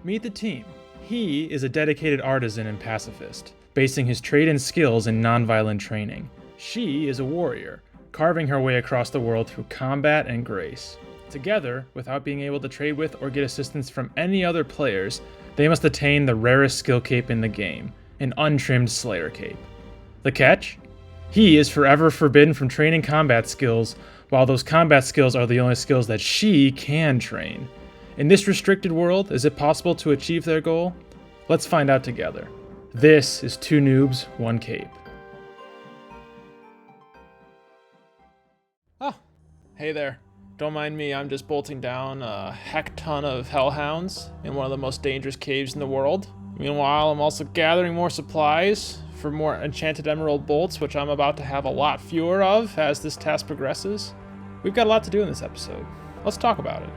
Meet the team. He is a dedicated artisan and pacifist, basing his trade and skills in non-violent training. She is a warrior, carving her way across the world through combat and grace. Together, without being able to trade with or get assistance from any other players, they must attain the rarest skill cape in the game, an untrimmed Slayer cape. The catch? He is forever forbidden from training combat skills, while those combat skills are the only skills that she can train. In this restricted world, is it possible to achieve their goal? Let's find out together. This is 2 Noobs, 1 Cape. Oh, hey there. Don't mind me, I'm just bolting down a heck ton of hellhounds in one of the most dangerous caves in the world. Meanwhile, I'm also gathering more supplies for more enchanted emerald bolts, which I'm about to have a lot fewer of as this task progresses. We've got a lot to do in this episode. Let's talk about it.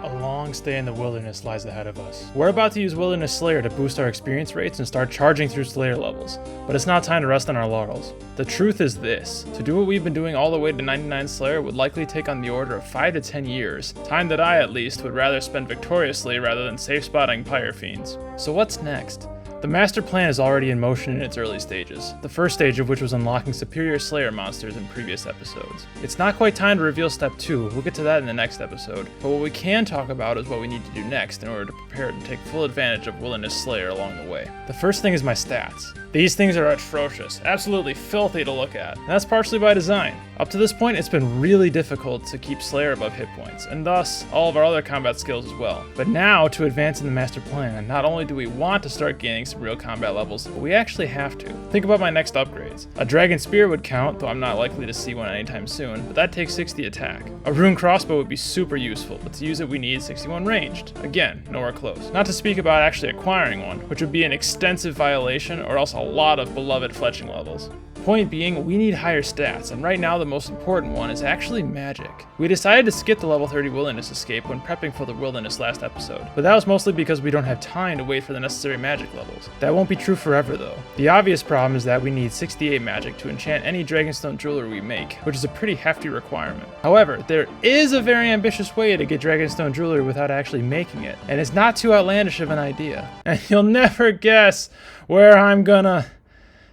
A long stay in the wilderness lies ahead of us. We're about to use Wilderness Slayer to boost our experience rates and start charging through Slayer levels, but it's not time to rest on our laurels. The truth is this: to do what we've been doing all the way to 99 Slayer would likely take on the order of 5 to 10 years, time that I at least would rather spend victoriously rather than safe spotting pyre fiends. So what's next? The master plan is already in motion in its early stages, the first stage of which was unlocking superior Slayer monsters in previous episodes. It's not quite time to reveal step 2, we'll get to that in the next episode, but what we can talk about is what we need to do next in order to prepare to take full advantage of Wilderness Slayer along the way. The first thing is my stats. These things are atrocious, absolutely filthy to look at, and that's partially by design. Up to this point, it's been really difficult to keep Slayer above hit points, and thus all of our other combat skills as well. But now, to advance in the master plan, not only do we want to start gaining some real combat levels, but we actually have to. Think about my next upgrades. A Dragon Spear would count, though I'm not likely to see one anytime soon, but that takes 60 attack. A Rune Crossbow would be super useful, but to use it we need 61 ranged. Again, nowhere close. Not to speak about actually acquiring one, which would be an extensive violation or else a lot of beloved fletching levels. Point being, we need higher stats, and right now the most important one is actually magic. We decided to skip the level 30 wilderness escape when prepping for the wilderness last episode, but that was mostly because we don't have time to wait for the necessary magic levels. That won't be true forever though. The obvious problem is that we need 68 magic to enchant any Dragonstone jewelry we make, which is a pretty hefty requirement. However, there is a very ambitious way to get Dragonstone jewelry without actually making it, and it's not too outlandish of an idea. And you'll never guess where I'm gonna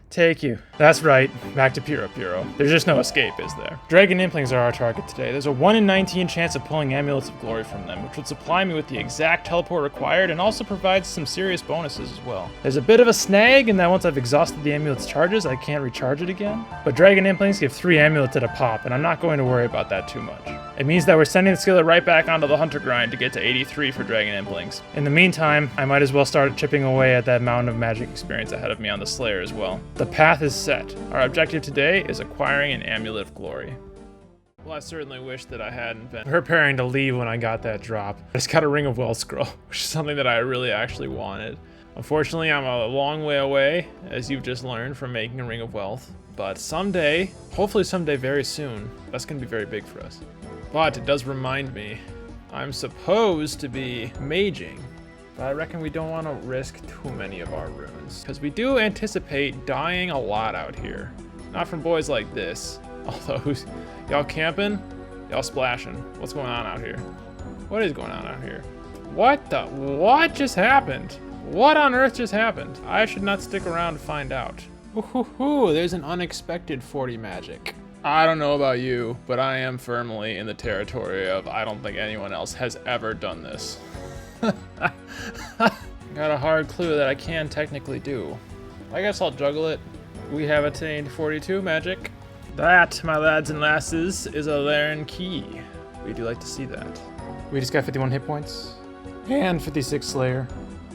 take you. That's right, back to Puro. There's just no escape, is there? Dragon implings are our target today. There's a 1 in 19 chance of pulling Amulets of Glory from them, which would supply me with the exact teleport required and also provides some serious bonuses as well. There's a bit of a snag in that once I've exhausted the Amulet's charges, I can't recharge it again. But Dragon implings give 3 Amulets at a pop, and I'm not going to worry about that too much. It means that we're sending the skillet right back onto the Hunter grind to get to 83 for Dragon implings. In the meantime, I might as well start chipping away at that mountain of magic experience ahead of me on the Slayer as well. The path is set. Our objective today is acquiring an Amulet of Glory. Well, I certainly wish that I hadn't been preparing to leave when I got that drop. I just got a Ring of Wealth scroll, which is something that I really actually wanted. Unfortunately, I'm a long way away, as you've just learned, from making a Ring of Wealth. But someday, hopefully someday very soon, that's going to be very big for us. But it does remind me, I'm supposed to be maging. But I reckon we don't want to risk too many of our runes, because we do anticipate dying a lot out here. Not from boys like this. Although, y'all camping? Y'all splashing? What's going on out here? What is going on out here? What just happened? What on earth just happened? I should not stick around to find out. Ooh, there's an unexpected 40 magic. I don't know about you, but I am firmly in the territory of I don't think anyone else has ever done this. Got a hard clue that I can technically do. I guess I'll juggle it. We have attained 42 magic. That, my lads and lasses, is a Laren key. We do like to see that. We just got 51 hit points, and 56 Slayer,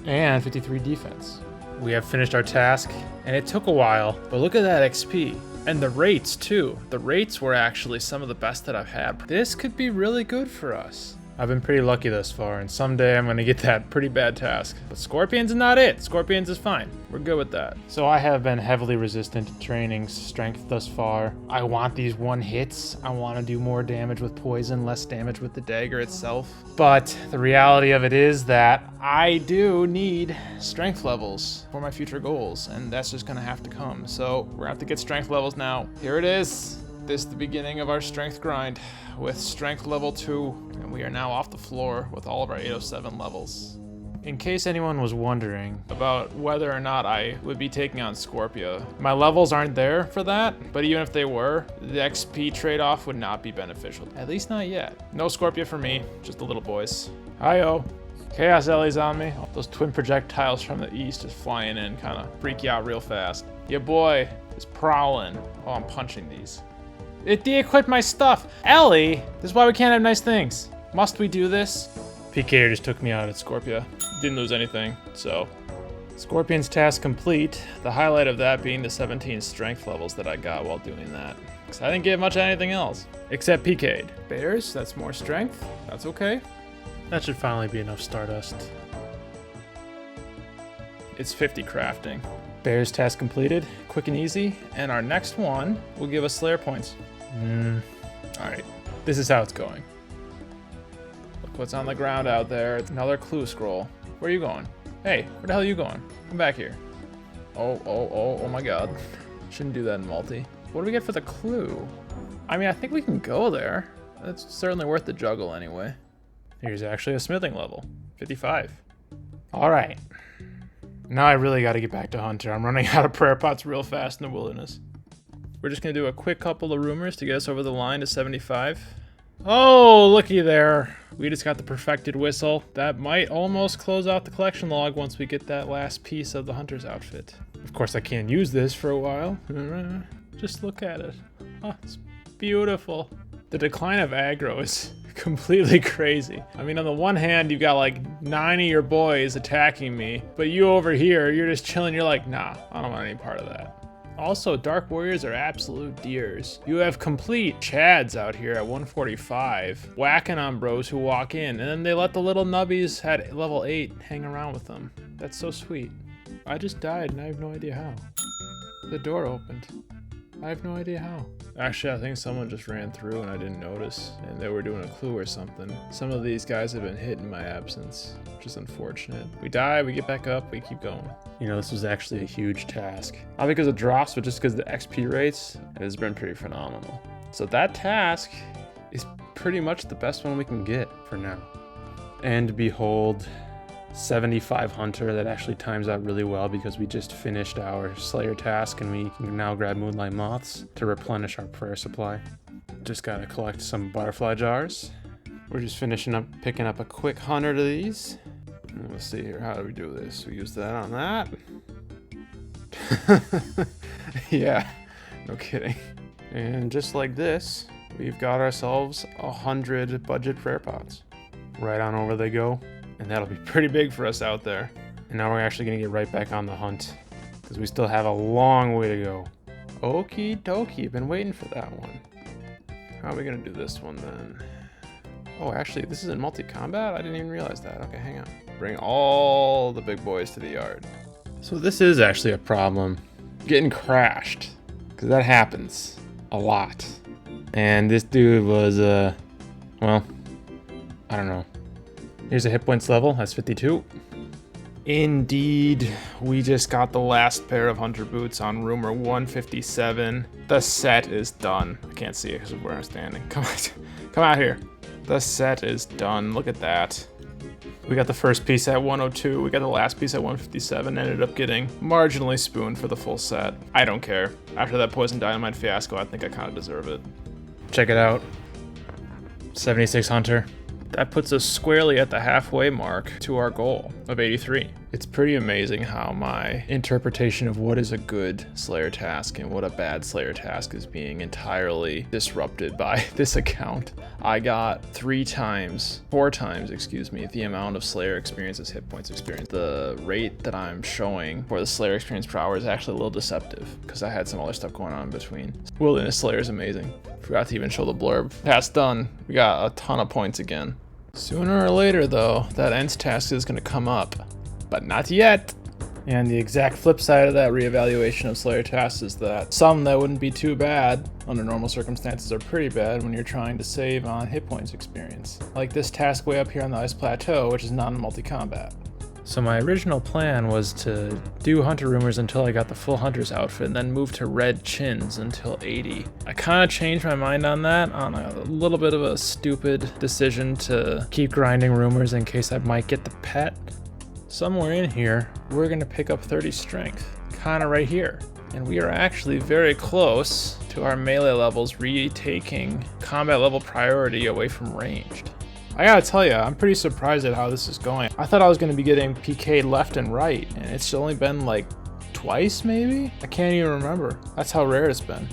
and 53 defense. We have finished our task, and it took a while, but look at that XP. And the rates too. The rates were actually some of the best that I've had. This could be really good for us. I've been pretty lucky thus far, and someday I'm gonna get that pretty bad task. But Scorpions is not it. Scorpions is fine. We're good with that. So I have been heavily resistant to training strength thus far. I want these one hits. I want to do more damage with poison, less damage with the dagger itself. But the reality of it is that I do need strength levels for my future goals, and that's just gonna have to come. So we're gonna have to get strength levels now. Here it is. This is the beginning of our strength grind with strength level 2, and we are now off the floor with all of our 807 levels. In case anyone was wondering about whether or not I would be taking on Scorpia, my levels aren't there for that, but even if they were, the XP trade-off would not be beneficial. At least not yet. No Scorpia for me, just the little boys. Hi-yo. Chaos Ellie's on me. Those twin projectiles from the east just flying in, kind of freak you out real fast. Your boy is prowling. Oh, I'm punching these. It de-equipped my stuff. Ellie, this is why we can't have nice things. Must we do this? PK just took me out at Scorpia. Didn't lose anything, so. Scorpion's task complete. The highlight of that being the 17 strength levels that I got while doing that. Because I didn't get much of anything else. Except PK'd. Bears, that's more strength. That's okay. That should finally be enough Stardust. It's 50 crafting. Bears task completed, quick and easy, and our next one will give us Slayer points. Alright, this is how it's going. Look what's on the ground out there. It's another clue scroll. Where are you going? Hey, where the hell are you going? Come back here. Oh my god. Shouldn't do that in multi. What do we get for the clue? I mean, I think we can go there. That's certainly worth the juggle anyway. Here's actually a smithing level, 55. All right. Now I really got to get back to Hunter. I'm running out of prayer pots real fast in the wilderness. We're just going to do a quick couple of rumors to get us over the line to 75. Oh, looky there. We just got the perfected whistle. That might almost close out the collection log once we get that last piece of the Hunter's outfit. Of course, I can't use this for a while. Just look at it. Oh, it's beautiful. The decline of aggro is completely crazy. I mean, on the one hand, you've got like 9 of your boys attacking me, but you over here, you're just chilling. You're like, nah, I don't want any part of that. Also, Dark Warriors are absolute deers. You have complete Chads out here at 145, whacking on bros who walk in, and then they let the little nubbies at level 8 hang around with them. That's so sweet. I just died and I have no idea how. The door opened. I have no idea how. Actually, I think someone just ran through and I didn't notice, and they were doing a clue or something. Some of these guys have been hit in my absence, which is unfortunate. We die, we get back up, we keep going. You know, this was actually a huge task. Not because of drops, but just because the XP rates has been pretty phenomenal. So that task is pretty much the best one we can get for now. And behold, 75 Hunter. That actually times out really well because we just finished our Slayer task and we can now grab Moonlight Moths to replenish our prayer supply. Just gotta collect some butterfly jars. We're just finishing up picking up a quick 100 of these. Let's see here, how do we do this? We use that on that. Yeah, no kidding. And just like this, we've got ourselves 100 budget prayer pots. Right on over they go. And that'll be pretty big for us out there. And now we're actually gonna get right back on the hunt because we still have a long way to go. Okie dokie, been waiting for that one. How are we gonna do this one then? Oh, actually, this isn't multi-combat? I didn't even realize that. Okay, hang on. Bring all the big boys to the yard. So this is actually a problem. Getting crashed, because that happens a lot. And this dude was, well, I don't know. Here's a hit points level, that's 52. Indeed, we just got the last pair of Hunter boots on rumor 157. The set is done. I can't see it because of where I'm standing. Come on, come out here. The set is done, look at that. We got the first piece at 102, we got the last piece at 157, ended up getting marginally spooned for the full set. I don't care. After that Poison Dynamite fiasco, I think I kind of deserve it. Check it out. 76 Hunter. That puts us squarely at the halfway mark to our goal of 83. It's pretty amazing how my interpretation of what is a good Slayer task and what a bad Slayer task is being entirely disrupted by this account. I got 4 times, the amount of Slayer experience as hit points experience. The rate that I'm showing for the Slayer experience per hour is actually a little deceptive because I had some other stuff going on in between. Wilderness Slayer is amazing. Forgot to even show the blurb. Task done. We got a ton of points again. Sooner or later though, that Ents task is going to come up, but not yet. And the exact flip side of that reevaluation of Slayer tasks is that some that wouldn't be too bad under normal circumstances are pretty bad when you're trying to save on hit points experience. Like this task way up here on the Ice Plateau, which is not in multi-combat. So my original plan was to do Hunter Rumors until I got the full Hunter's outfit and then move to Red Chins until 80. I kind of changed my mind on that on a little bit of a stupid decision to keep grinding Rumors in case I might get the pet. somewhere in here, we're gonna pick up 30 strength, kinda right here. And we are actually very close to our melee levels retaking combat level priority away from ranged. I gotta tell you, I'm pretty surprised at how this is going. I thought I was gonna be getting PK'd left and right, and it's only been like twice maybe? I can't even remember. That's how rare it's been.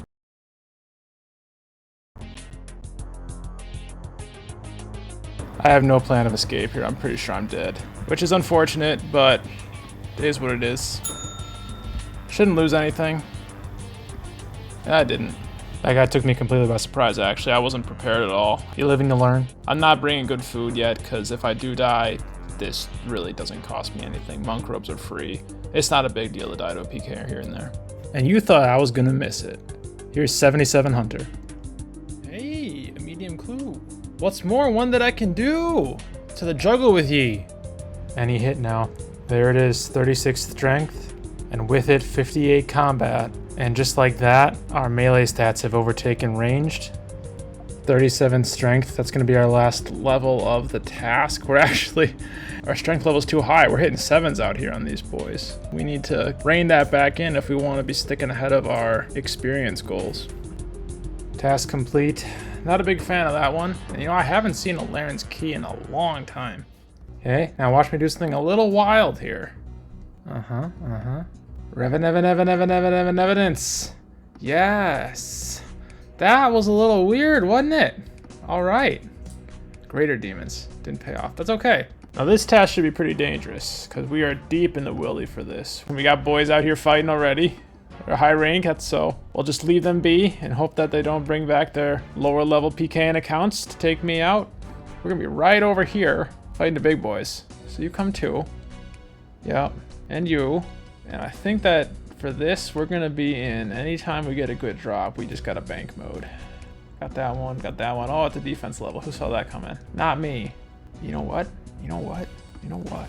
I have no plan of escape here. I'm pretty sure I'm dead, which is unfortunate, but it is what it is. Shouldn't lose anything. I didn't. That guy took me completely by surprise, actually. I wasn't prepared at all. You living to learn? I'm not bringing good food yet, because if I do die, this really doesn't cost me anything. Monk robes are free. It's not a big deal to die to a PK here and there. And you thought I was gonna miss it. Here's 77 Hunter. Hey, a medium clue. What's more, one that I can do. To the juggle with ye. Any hit now. There it is, 36 strength, and with it, 58 combat. And just like that, our melee stats have overtaken ranged. 37 strength, that's gonna be our last level of the task. Our strength level's too high. We're hitting 7s out here on these boys. We need to rein that back in if we wanna be sticking ahead of our experience goals. Task complete. Not a big fan of that one. And, I haven't seen a Laren's key in a long time. Okay, now watch me do something a little wild here. Revenants. Yes. That was a little weird, wasn't it? All right. Greater demons. Didn't pay off. That's okay. Now this task should be pretty dangerous because we are deep in the willy for this. We got boys out here fighting already. They're high rank, so we'll just leave them be and hope that they don't bring back their lower level PKN accounts to take me out. We're gonna be right over here fighting the big boys. So you come too. Yep, and you. And I think that for this, we're gonna be in anytime we get a good drop, we just got a bank mode. Got that one, got that one. Oh, at the defense level, who saw that coming? Not me. You know what? You know what? You know what?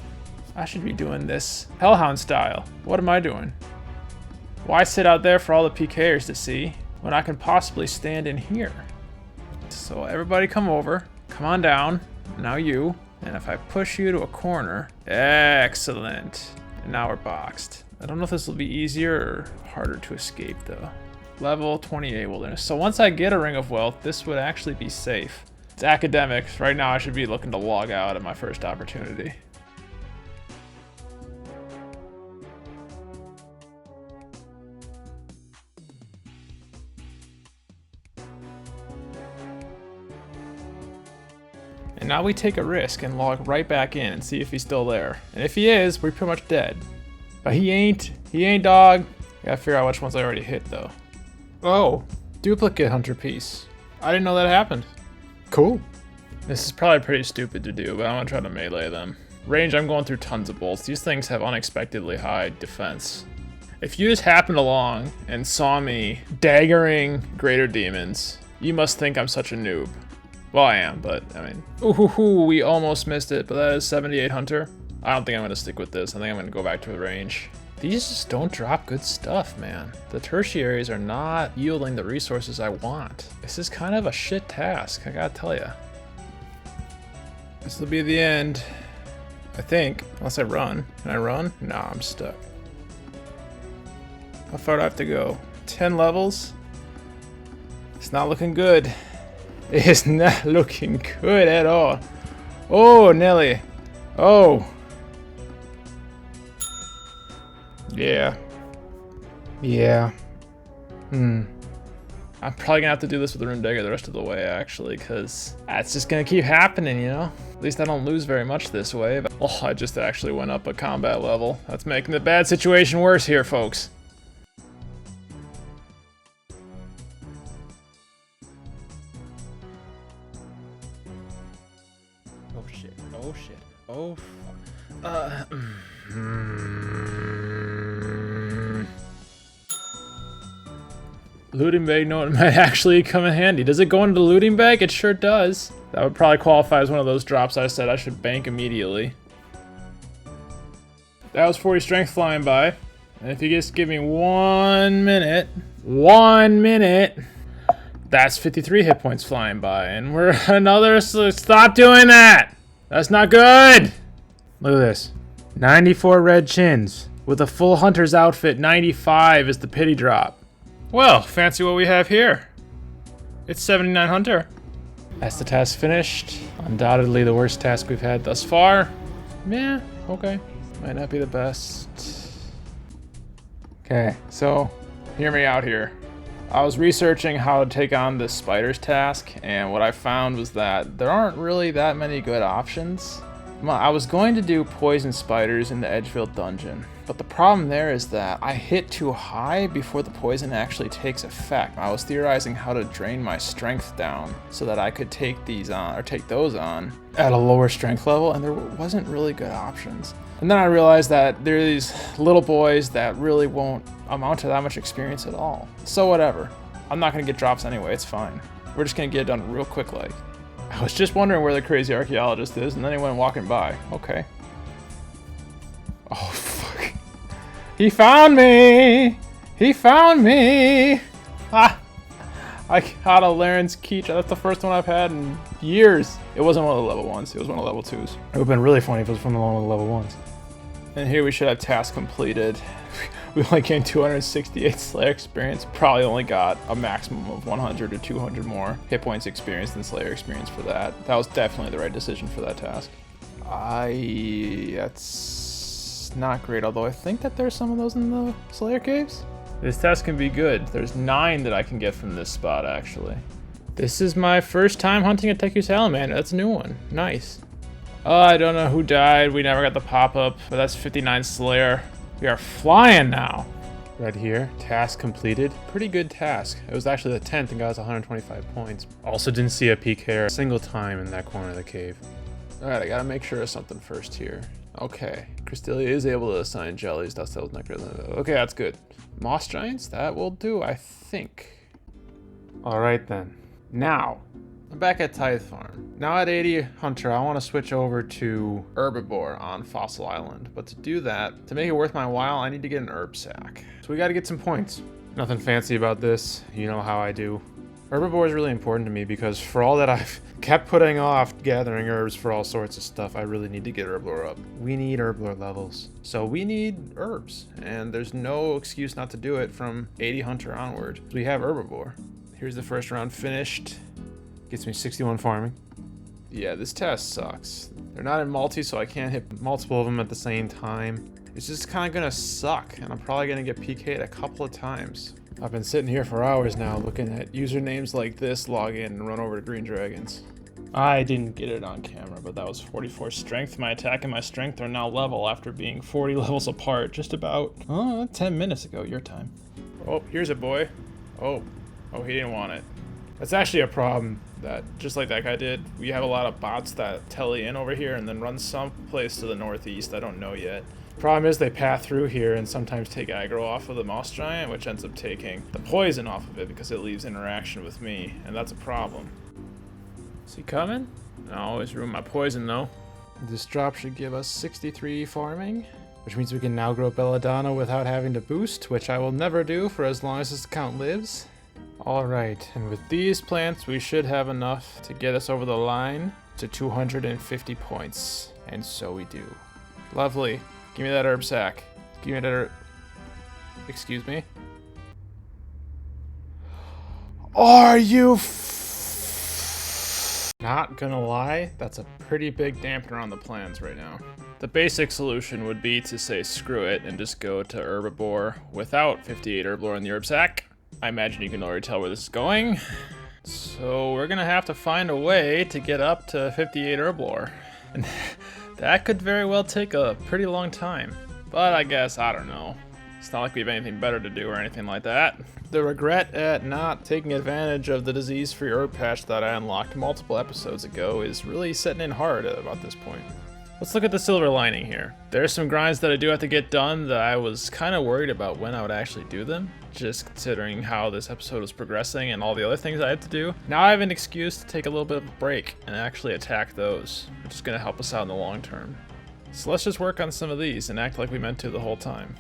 I should be doing this Hellhound style. What am I doing? Why sit out there for all the PKers to see when I can possibly stand in here? So everybody come over, come on down, now you, and if I push you to a corner, excellent. And now we're boxed. I don't know if this will be easier or harder to escape though. Level 28 wilderness. So once I get a Ring of Wealth, this would actually be safe. It's academics. Right now I should be looking to log out at my first opportunity. And now we take a risk and log right back in and see if he's still there. And if he is, we're pretty much dead. But he ain't dog. Gotta figure out which ones I already hit though. Oh, duplicate hunter piece. I didn't know that happened. Cool. This is probably pretty stupid to do, but I'm gonna try to melee them. Range, I'm going through tons of bolts. These things have unexpectedly high defense. If you just happened along and saw me daggering greater demons, you must think I'm such a noob. Well, I am, but I mean, ooh, we almost missed it, but that is 78 Hunter. I don't think I'm gonna stick with this. I think I'm gonna go back to the range. These just don't drop good stuff, man. The tertiaries are not yielding the resources I want. This is kind of a shit task, I gotta tell ya. This will be the end, I think, unless I run. Can I run? No, I'm stuck. How far do I have to go? 10 levels? It's not looking good. It is not looking good at all. Oh, Nelly. Oh. Yeah. Yeah. I'm probably gonna have to do this with the RuneScape the rest of the way, actually, because that's just gonna keep happening, you know? At least I don't lose very much this way. But, oh, I just actually went up a combat level. That's making the bad situation worse here, folks. Oh shit, oh shit, oh Looting bag, no, it might actually come in handy. Does it go into the looting bag? It sure does. That would probably qualify as one of those drops I said I should bank immediately. That was 40 strength flying by. And if you just give me 1 minute, that's 53 hit points flying by. And we're another, stop doing that! That's not good! Look at this. 94 red chins. With a full hunter's outfit, 95 is the pity drop. Well, fancy what we have here. It's 79 hunter. That's the task finished. Undoubtedly the worst task we've had thus far. Yeah, okay. Might not be the best. Okay, so hear me out here. I was researching how to take on this spiders task, and what I found was that there aren't really that many good options. I was going to do poison spiders in the Edgefield dungeon, but the problem there is that I hit too high before the poison actually takes effect. I was theorizing how to drain my strength down so that I could take these on, or take those on, at a lower strength level, and there wasn't really good options. And then I realized that there are these little boys that really won't amount to that much experience at all. So whatever. I'm not gonna get drops anyway, it's fine. We're just gonna get it done real quick like. I was just wondering where the crazy archaeologist is, and then he went walking by. Okay. Oh, fuck. He found me! He found me! Ah! I got a Laren's Keech. That's the first one I've had in years. It wasn't one of the level 1s, it was one of the level 2s. It would have been really funny if it was from one of the level 1s. And here we should have task completed. We only gained 268 Slayer experience. Probably only got a maximum of 100 or 200 more hit points experience than Slayer experience for that. That was definitely the right decision for that task. That's not great, although I think that there's some of those in the Slayer caves. This task can be good. There's 9 that I can get from this spot, actually. This is my first time hunting a Teku Salamander. That's a new one. Nice. Oh, I don't know who died. We never got the pop-up, but that's 59 Slayer. We are flying now. Right here, task completed. Pretty good task. It was actually the 10th and got us 125 points. Also didn't see a PK a single time in that corner of the cave. All right, I gotta make sure of something first here. Okay, Cristelia is able to assign jellies. Dust Devils Nectar. Okay, that's good. Moss Giants, that will do, I think. All right then. Now, I'm back at Tithe Farm. Now at 80 Hunter, I want to switch over to Herbivore on Fossil Island. But to do that, to make it worth my while, I need to get an herb sack. So we got to get some points. Nothing fancy about this. You know how I do. Herbivore is really important to me because for all that I've kept putting off gathering herbs for all sorts of stuff, I really need to get Herblore up. We need Herblore levels. So we need herbs, and there's no excuse not to do it from 80 Hunter onward. We have Herbivore. Here's the first round finished. Gets me 61 farming. Yeah, this test sucks. They're not in multi, so I can't hit multiple of them at the same time. It's just kind of gonna suck, and I'm probably gonna get PK'd a couple of times. I've been sitting here for hours now looking at usernames like this, log in, and run over to Green Dragons. I didn't get it on camera, but that was 44 strength. My attack and my strength are now level after being 40 levels apart just about 10 minutes ago, your time. Oh, here's a boy. Oh, he didn't want it. That's actually a problem that, just like that guy did, we have a lot of bots that telly in over here and then run someplace to the northeast. I don't know yet. Problem is they path through here and sometimes take aggro off of the Moss Giant, which ends up taking the poison off of it because it leaves interaction with me, and that's a problem. Is he coming? I always ruin my poison though. This drop should give us 63 farming, which means we can now grow Belladonna without having to boost, which I will never do for as long as this account lives. Alright, and with these plants we should have enough to get us over the line to 250 points. And so we do. Lovely. Give me that herb sack. Give me that herb... Excuse me? Are you Not gonna lie, that's a pretty big dampener on the plans right now. The basic solution would be to say screw it and just go to Herbivore without 58 Herblore in the herb sack. I imagine you can already tell where this is going. So we're gonna have to find a way to get up to 58 Herblore. And that could very well take a pretty long time. But I guess, I don't know. It's not like we have anything better to do or anything like that. The regret at not taking advantage of the disease-free herb patch that I unlocked multiple episodes ago is really setting in hard about this point. Let's look at the silver lining here. There's some grinds that I do have to get done that I was kind of worried about when I would actually do them, just considering how this episode was progressing and all the other things I had to do. Now I have an excuse to take a little bit of a break and actually attack those, which is going to help us out in the long term. So let's just work on some of these and act like we meant to the whole time.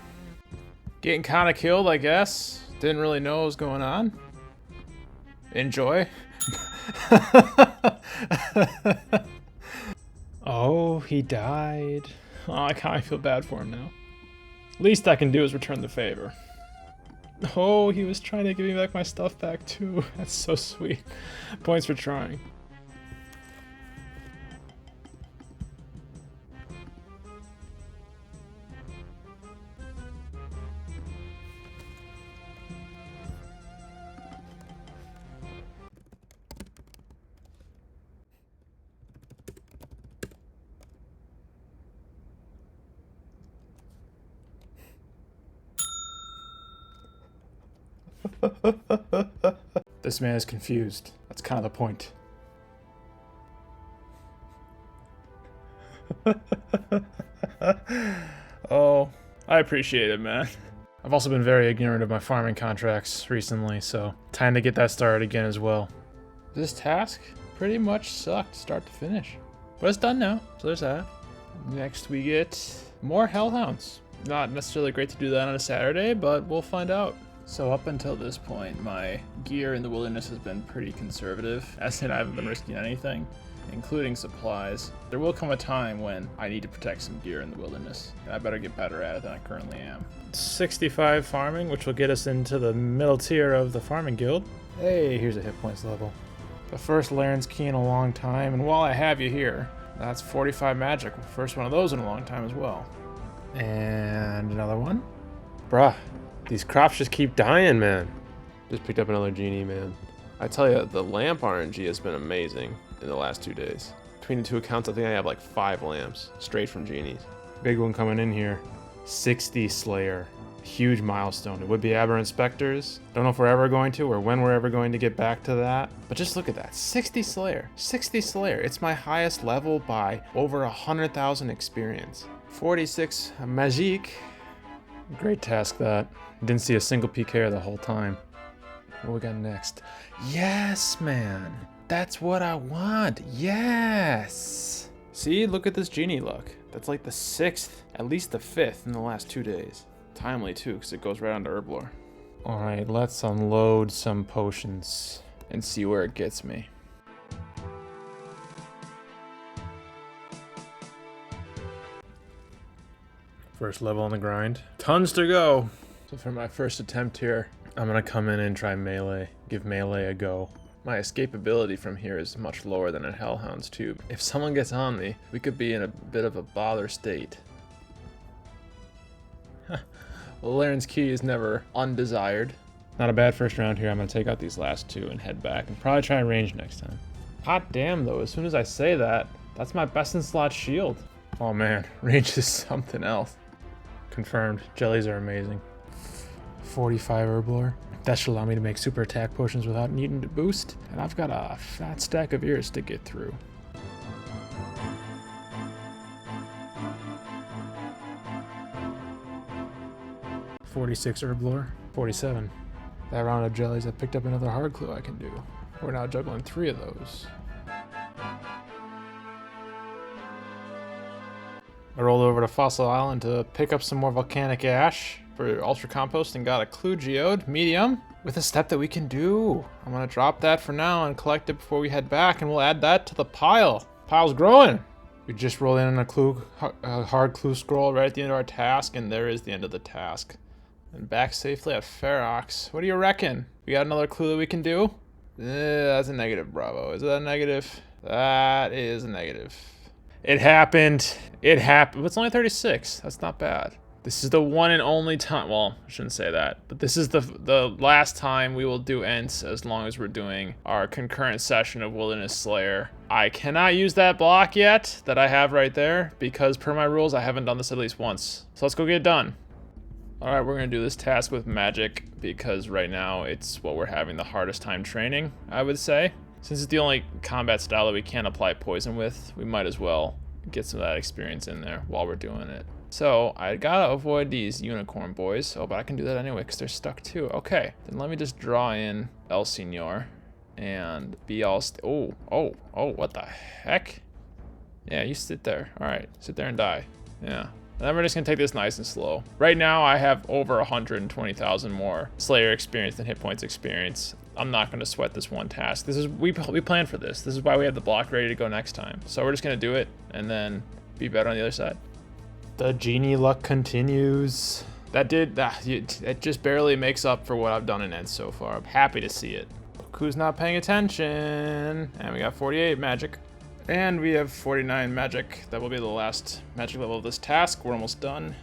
Getting kind of killed, I guess. Didn't really know what was going on. Enjoy. Oh, he died. Oh, I kind of feel bad for him now. Least I can do is return the favor. Oh, he was trying to give me back my stuff back too. That's so sweet. Points for trying. This man is confused. That's kind of the point. Oh, I appreciate it, man. I've also been very ignorant of my farming contracts recently, so time to get that started again as well. This task pretty much sucked start to finish, but it's done now, so there's that. Next we get more hellhounds. Not necessarily great to do that on a Saturday, but we'll find out. So up until this point, my gear in the wilderness has been pretty conservative, as in I haven't been risking anything, including supplies. There will come a time when I need to protect some gear in the wilderness, and I better get better at it than I currently am. 65 farming, which will get us into the middle tier of the farming guild. Hey, here's a hit points level. The first Laren's key in a long time, and while I have you here, that's 45 magic. First one of those in a long time as well. And another one. Bruh. These crops just keep dying, man. Just picked up another genie, man. I tell you, the lamp RNG has been amazing in the last 2 days. Between the two accounts, I think I have like 5 lamps straight from genies. Big one coming in here. 60 Slayer. Huge milestone. It would be Aberrant Specters. Don't know if we're ever going to or when we're ever going to get back to that. But just look at that. 60 Slayer. 60 Slayer. It's my highest level by over 100,000 experience. 46 Magique. Great task that. Didn't see a single PK the whole time. What we got next? Yes, man. That's what I want. Yes. See, look at this genie luck. That's like the 6th, at least the 5th in the last 2 days. Timely too, because it goes right onto Herblore. All right, let's unload some potions and see where it gets me. First level on the grind. Tons to go. So for my first attempt here, I'm gonna come in and try melee, give melee a go. My escapability from here is much lower than in Hellhound's too. If someone gets on me, we could be in a bit of a bother state. Well, Laren's key is never undesired. Not a bad first round here. I'm gonna take out these last 2 and head back and probably try range next time. Hot damn though, as soon as I say that, that's my best in slot shield. Oh man, range is something else. Confirmed, jellies are amazing. 45 Herblore. That should allow me to make super attack potions without needing to boost. And I've got a fat stack of ears to get through. $46 Herblore. 47. That round of jellies, I picked up another hard clue I can do. We're now juggling 3 of those. I rolled over to Fossil Island to pick up some more volcanic ash for ultra compost and got a clue geode, medium, with a step that we can do. I'm gonna drop that for now and collect it before we head back, and we'll add that to the pile. Pile's growing. We just rolled in a hard clue scroll right at the end of our task, and there is the end of the task. And back safely at Ferox. What do you reckon? We got another clue that we can do? That's a negative, Bravo. Is that a negative? That is a negative. It happened. It happened. It's only 36. That's not bad. This is the one and only time. Well, I shouldn't say that, but this is the last time we will do Ents as long as we're doing our concurrent session of Wilderness Slayer. I cannot use that block yet that I have right there because per my rules, I haven't done this at least once. So let's go get it done. All right, we're gonna do this task with magic because right now it's what we're having the hardest time training, I would say. Since it's the only combat style that we can't apply poison with, we might as well get some of that experience in there while we're doing it. So I gotta avoid these unicorn boys. Oh, but I can do that anyway because they're stuck too. Okay, then let me just draw in El Senor and be all oh, what the heck? Yeah, you sit there. All right, sit there and die. Yeah. And then we're just gonna take this nice and slow. Right now I have over 120,000 more Slayer experience than hit points experience. I'm not gonna sweat this one task. This is we planned for this. This is why we have the block ready to go next time. So we're just gonna do it and then be better on the other side. The genie luck continues. It just barely makes up for what I've done in Ents so far. I'm happy to see it. Look who's not paying attention. And we got 48 magic. And we have 49 magic. That will be the last magic level of this task. We're almost done.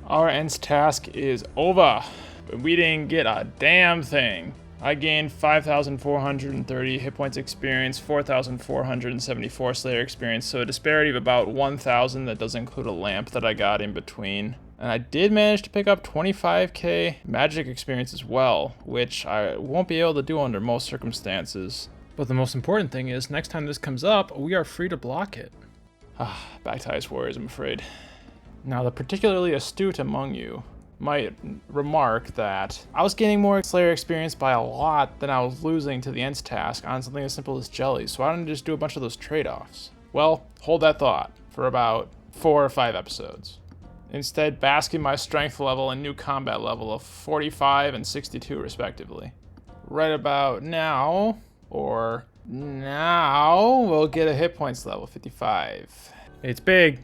Our Ents task is over. But we didn't get a damn thing. I gained 5,430 hit points experience, 4,474 Slayer experience, so a disparity of about 1,000. That doesn't include a lamp that I got in between. And I did manage to pick up 25k magic experience as well, which I won't be able to do under most circumstances. But the most important thing is, next time this comes up, we are free to block it. Back to Ice Warriors, I'm afraid. Now, the particularly astute among you might remark that I was gaining more Slayer experience by a lot than I was losing to the Ents task on something as simple as jellies, so why don't I just do a bunch of those trade-offs? Well, hold that thought for about 4 or 5 episodes. Instead, bask in my strength level and new combat level of 45 and 62 respectively. Right about now, we'll get a hit points level, 55. It's big,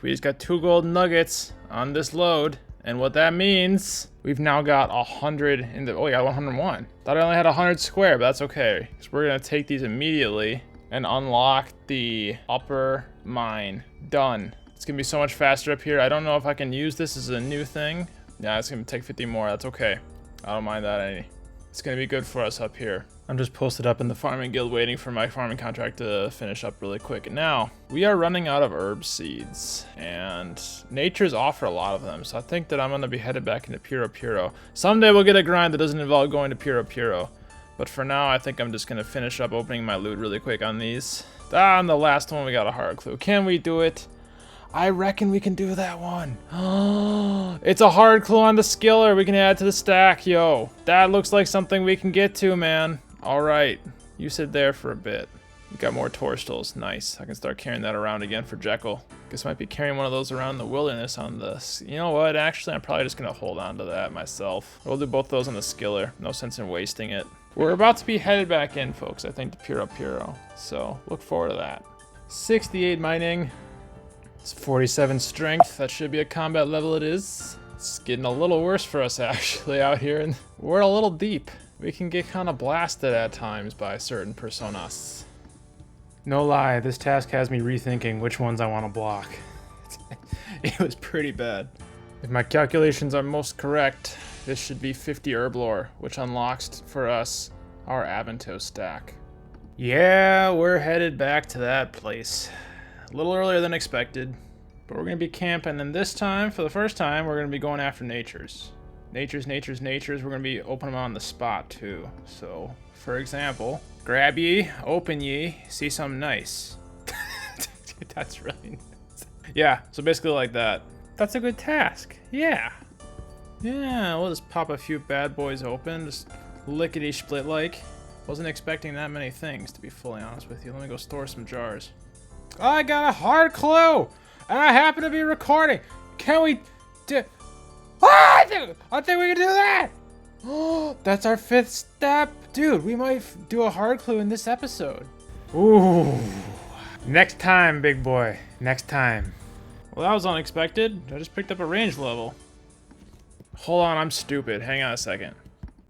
we just got 2 gold nuggets on this load. And what that means, we've now got 100 in the, oh, we got 101. Thought I only had 100 square, but that's okay. Because we're gonna take these immediately and unlock the upper mine. Done. It's gonna be so much faster up here. I don't know if I can use this as a new thing. Yeah, it's gonna take 50 more, that's okay. I don't mind that any. It's gonna be good for us up here. I'm just posted up in the farming guild waiting for my farming contract to finish up really quick. Now, we are running out of herb seeds, and nature's offer a lot of them, so I think that I'm gonna be headed back into Puro Puro. Someday we'll get a grind that doesn't involve going to Puro Puro, but for now, I think I'm just gonna finish up opening my loot really quick on these. On the last one, we got a hard clue. Can we do it? I reckon we can do that one. It's a hard clue on the skiller we can add to the stack, yo. That looks like something we can get to, man. All right, you sit there for a bit. We got more torstals, nice. I can start carrying that around again for Jekyll. Guess I might be carrying one of those around the wilderness on this. You know what, actually, I'm probably just gonna hold on to that myself. We'll do both those on the skiller, no sense in wasting it. We're about to be headed back in, folks, I think, to Puro Puro. So, look forward to that. 68 mining. It's 47 strength, that should be a combat level it is. It's getting a little worse for us actually out here, and we're a little deep. We can get kind of blasted at times by certain personas. No lie, this task has me rethinking which ones I want to block. It was pretty bad. If my calculations are most correct, this should be 50 herb lore, which unlocks for us our Aventos stack. Yeah, we're headed back to that place. A little earlier than expected, but we're gonna be camping, and this time, for the first time, we're gonna be going after natures. Natures, we're gonna be opening them on the spot too. So, for example, grab ye, open ye, see something nice. That's really nice. Yeah, so basically like that. That's a good task, yeah. Yeah, we'll just pop a few bad boys open, just lickety-split like. Wasn't expecting that many things, to be fully honest with you. Let me go store some jars. I got a hard clue, and I happen to be recording. Can we do? I think we can do that. Oh, that's our 5th step, dude. We might do a hard clue in this episode. Ooh, next time, big boy. Next time. Well, that was unexpected. I just picked up a range level. Hold on, I'm stupid. Hang on a second.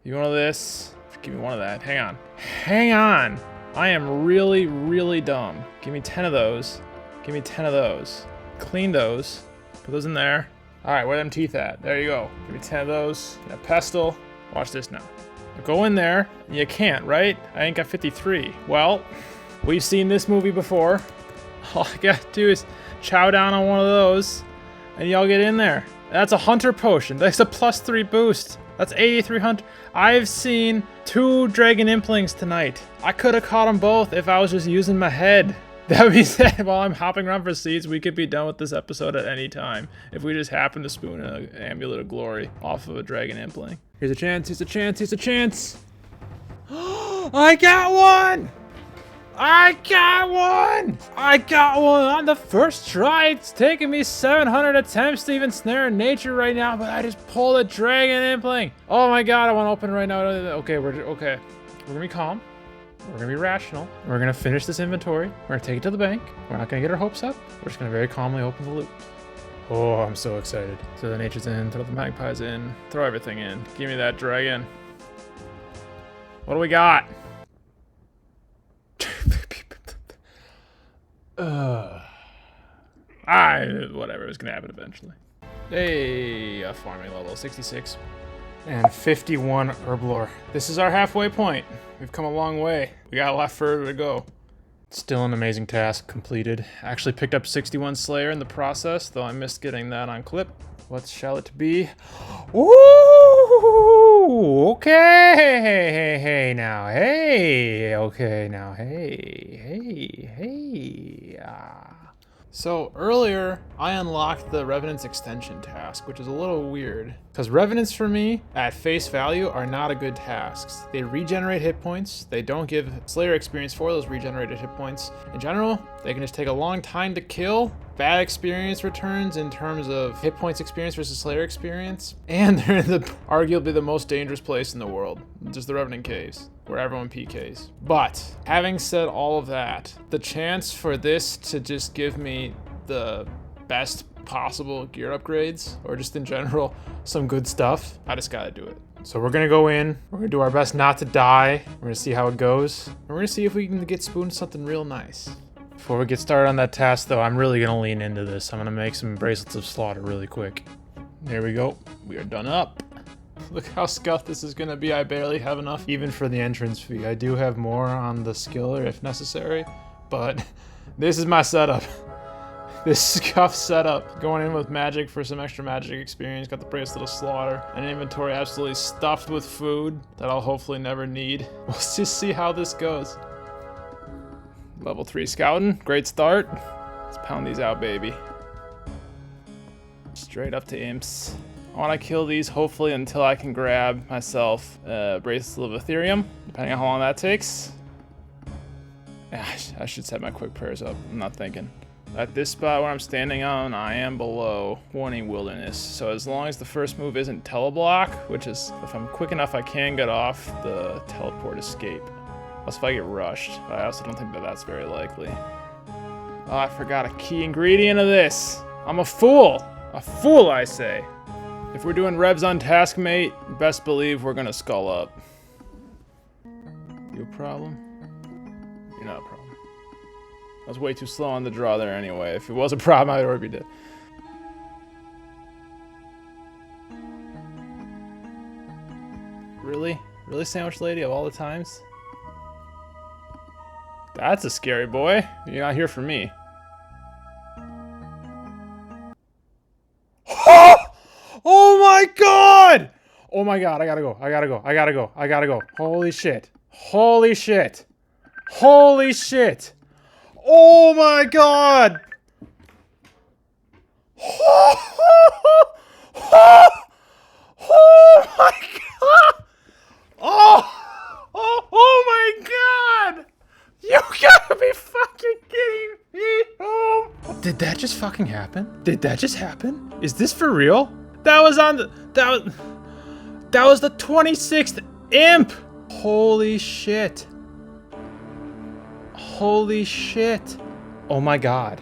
You want this? Give me one of that. Hang on. Hang on. I am really, really dumb. Give me 10 of those. Give me 10 of those. Clean those. Put those in there. All right, where are them teeth at? There you go. Give me 10 of those. A pestle. Watch this now. Go in there. You can't, right? I ain't got 53. Well, we've seen this movie before. All I gotta do is chow down on one of those, and y'all get in there. That's a hunter potion. That's a +3 boost. That's 8300. I've seen 2 dragon implings tonight. I could have caught them both if I was just using my head. That being said, while I'm hopping around for seeds, we could be done with this episode at any time if we just happen to spoon an amulet of glory off of a dragon impling. Here's a chance, here's a chance, here's a chance. I got one! I got one! I got one on the first try. It's taking me 700 attempts to even snare in nature right now, but I just pulled a dragon impling. Oh my god, I want to open it right now. Okay, we're gonna be calm. We're gonna be rational. We're gonna finish this inventory. We're gonna take it to the bank. We're not gonna get our hopes up. We're just gonna very calmly open the loot. Oh, I'm so excited. Throw the natures in, throw the magpies in, throw everything in. Give me that dragon. What do we got? Whatever, it's gonna happen eventually. Hey, a farming level, 66. And 51 herblore. This is our halfway point. We've come a long way. We got a lot further to go. Still an amazing task completed. Actually picked up 61 Slayer in the process, though I missed getting that on clip. What shall it be? Ooh, okay, hey now, hey, okay now, hey. So earlier, I unlocked the Revenant's extension task, which is a little weird. Because Revenants for me, at face value, are not a good tasks. They regenerate hit points. They don't give Slayer experience for those regenerated hit points. In general, they can just take a long time to kill. Bad experience returns in terms of hit points experience versus Slayer experience. And they're in arguably the most dangerous place in the world. Just the Revenant Caves, where everyone PKs. But, having said all of that, the chance for this to just give me the best possible gear upgrades, or just in general, some good stuff, I just gotta do it. So we're gonna go in, we're gonna do our best not to die, we're gonna see how it goes, and we're gonna see if we can get spooned something real nice. Before we get started on that task though, I'm really gonna lean into this. I'm gonna make some bracelets of slaughter really quick. There we go, we are done up. Look how scuffed this is gonna be. I barely have enough even for the entrance fee. I do have more on the skiller if necessary, but this is my setup. This scuff setup. Going in with magic for some extra magic experience. Got the bracelet of slaughter. An inventory absolutely stuffed with food that I'll hopefully never need. We'll just see how this goes. Level 3 scouting. Great start. Let's pound these out, baby. Straight up to imps. I want to kill these hopefully until I can grab myself a bracelet of Ethereum, depending on how long that takes. I should set my quick prayers up. I'm not thinking. At this spot where I'm standing on, I am below 20 wilderness. So as long as the first move isn't teleblock, which is, if I'm quick enough, I can get off the teleport escape. Unless if I get rushed. But I also don't think that that's very likely. Oh, I forgot a key ingredient of this. I'm a fool. A fool, I say. If we're doing revs on task, mate, best believe we're gonna skull up. You a problem? You're not a problem. I was way too slow on the draw there anyway. If it was a problem, I'd already be dead. Really? Really, Sandwich Lady, of all the times? That's a scary boy. You're not here for me. Oh my god! Oh my god, I gotta go. I gotta go. I gotta go. I gotta go. Holy shit. Holy shit. Holy shit. Oh my god! Oh my god! Oh my god! You gotta be fucking kidding me! Oh. Did that just fucking happen? Did that just happen? Is this for real? That was on the that was the 26th imp! Holy shit. Holy shit. Oh my god.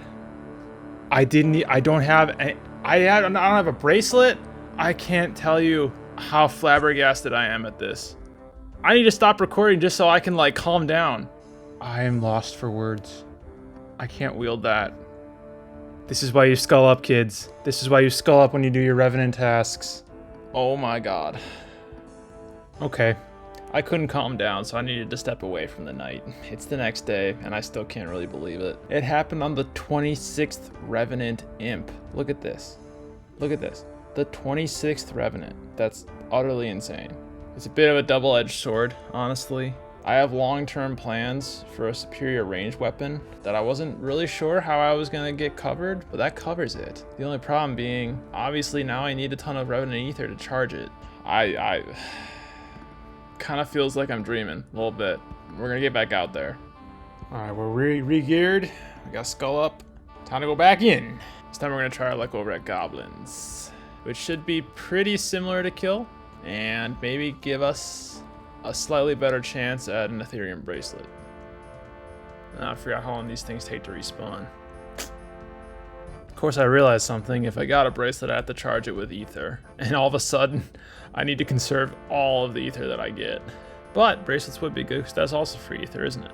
I don't have a bracelet. I can't tell you how flabbergasted I am at this. I need to stop recording just so I can like calm down. I am lost for words. I can't wield that. This is why you skull up, kids. This is why you skull up when you do your Revenant tasks. Oh my god. Okay. I couldn't calm down, so I needed to step away from the night. It's the next day, and I still can't really believe it. It happened on the 26th Revenant imp. Look at this. Look at this. The 26th Revenant. That's utterly insane. It's a bit of a double-edged sword, honestly. I have long-term plans for a superior ranged weapon that I wasn't really sure how I was gonna get covered, but that covers it. The only problem being, obviously now I need a ton of Revenant Ether to charge it. I kind of feels like I'm dreaming a little bit. We're gonna get back out there. All right, we're re-geared. We got skull up. Time to go back in. This time we're gonna try our luck over at goblins, which should be pretty similar to kill and maybe give us a slightly better chance at an Ethereum bracelet. I forgot how long these things take to respawn. Of course, I realized something. If I got a bracelet, I have to charge it with ether. And all of a sudden, I need to conserve all of the ether that I get. But bracelets would be good because that's also free ether, isn't it?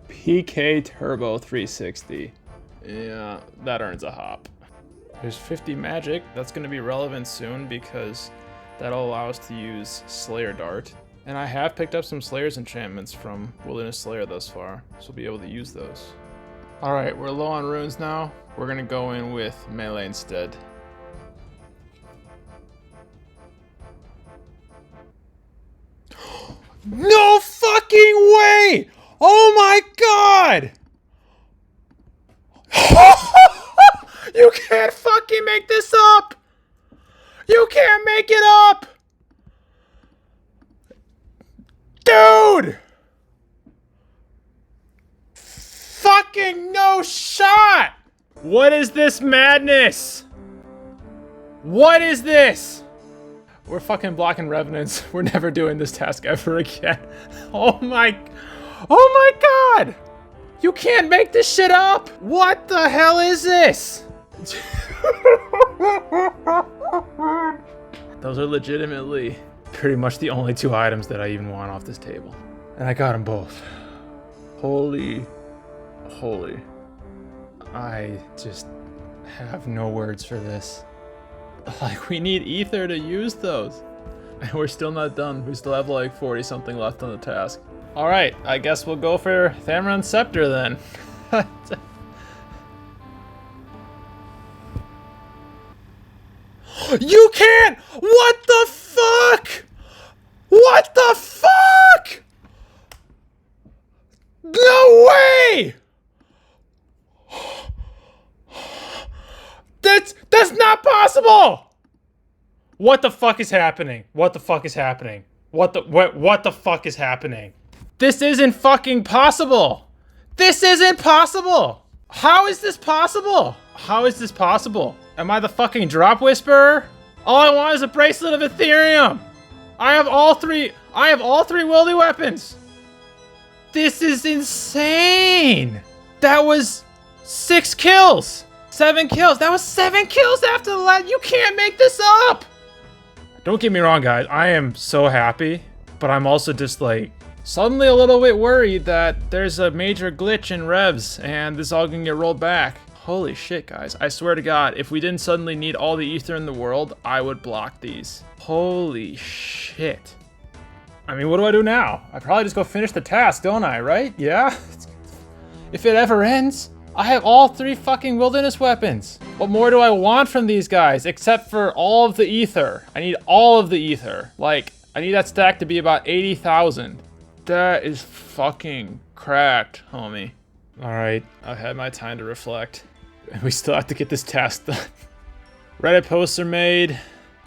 PK Turbo 360. Yeah, that earns a hop. There's 50 magic. That's going to be relevant soon because that'll allow us to use Slayer Dart. And I have picked up some Slayer's enchantments from Wilderness Slayer thus far, so we'll be able to use those. Alright, we're low on runes now. We're going to go in with melee instead. No fucking way! Oh my god! You can't fucking make this up! You can't make it up! Dude! Fucking no shot! What is this madness? What is this? We're fucking blocking revenants. We're never doing this task ever again. Oh my god! You can't make this shit up! What the hell is this? Those are legitimately pretty much the only two items that I even want off this table. And I got them both. Holy. I just have no words for this. Like, we need ether to use those. And we're still not done. We still have like 40 something left on the task. Alright, I guess we'll go for Thamron Scepter then. You can't! What the fuck? What the fuck? No way! That's not possible! What the fuck is happening? What the fuck is happening? What the fuck is happening? This isn't fucking possible! This isn't possible! How is this possible? How is this possible? Am I the fucking drop whisperer? All I want is a bracelet of Ethereum! I have all three wieldy weapons! This is insane! That was 6 kills! 7 kills! That was 7 kills after the last. You can't make this up! Don't get me wrong, guys. I am so happy, but I'm also just like suddenly a little bit worried that there's a major glitch in revs and this is all gonna get rolled back. Holy shit, guys. I swear to God, if we didn't suddenly need all the ether in the world, I would block these. Holy shit. I mean, what do I do now? I probably just go finish the task, don't I, right? Yeah? If it ever ends, I have all 3 fucking wilderness weapons. What more do I want from these guys except for all of the ether? I need all of the ether. Like, I need that stack to be about 80,000. That is fucking cracked, homie. Alright, I've had my time to reflect. And we still have to get this task done. Reddit posts are made.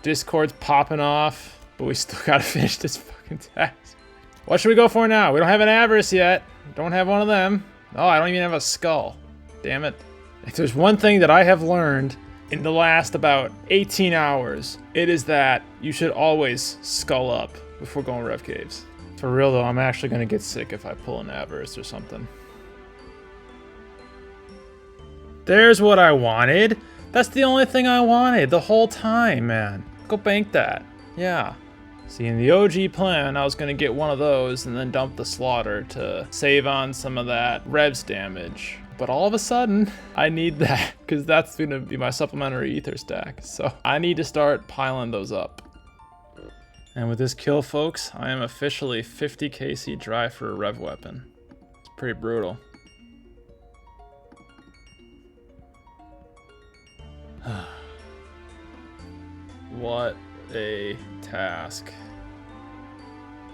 Discord's popping off. But we still gotta finish this fucking task. What should we go for now? We don't have an avarice yet. Don't have one of them. Oh, I don't even have a skull. Damn it. If there's one thing that I have learned in the last about 18 hours, it is that you should always skull up before going rev caves. For real though, I'm actually gonna get sick if I pull an avarice or something. There's what I wanted. That's the only thing I wanted the whole time, man. Go bank that. Yeah. See, in the OG plan, I was gonna get one of those and then dump the slaughter to save on some of that revs damage. But all of a sudden, I need that because that's gonna be my supplementary ether stack. So I need to start piling those up. And with this kill, folks, I am officially 50 KC dry for a rev weapon. It's pretty brutal. What a task.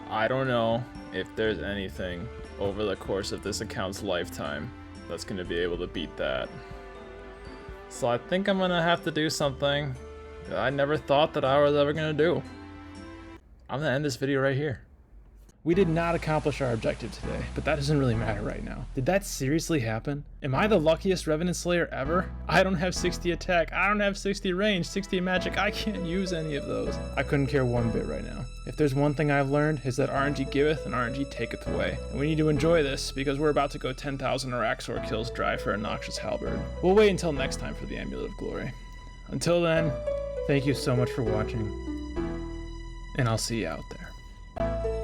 I don't know if there's anything over the course of this account's lifetime that's going to be able to beat that. So I think I'm going to have to do something that I never thought that I was ever going to do. I'm going to end this video right here. We did not accomplish our objective today, but that doesn't really matter right now. Did that seriously happen? Am I the luckiest Revenant Slayer ever? I don't have 60 attack, I don't have 60 range, 60 magic, I can't use any of those. I couldn't care one bit right now. If there's one thing I've learned, is that RNG giveth and RNG taketh away. And we need to enjoy this, because we're about to go 10,000 Araxor kills dry for a Noxious Halberd. We'll wait until next time for the Amulet of Glory. Until then, thank you so much for watching, and I'll see you out there.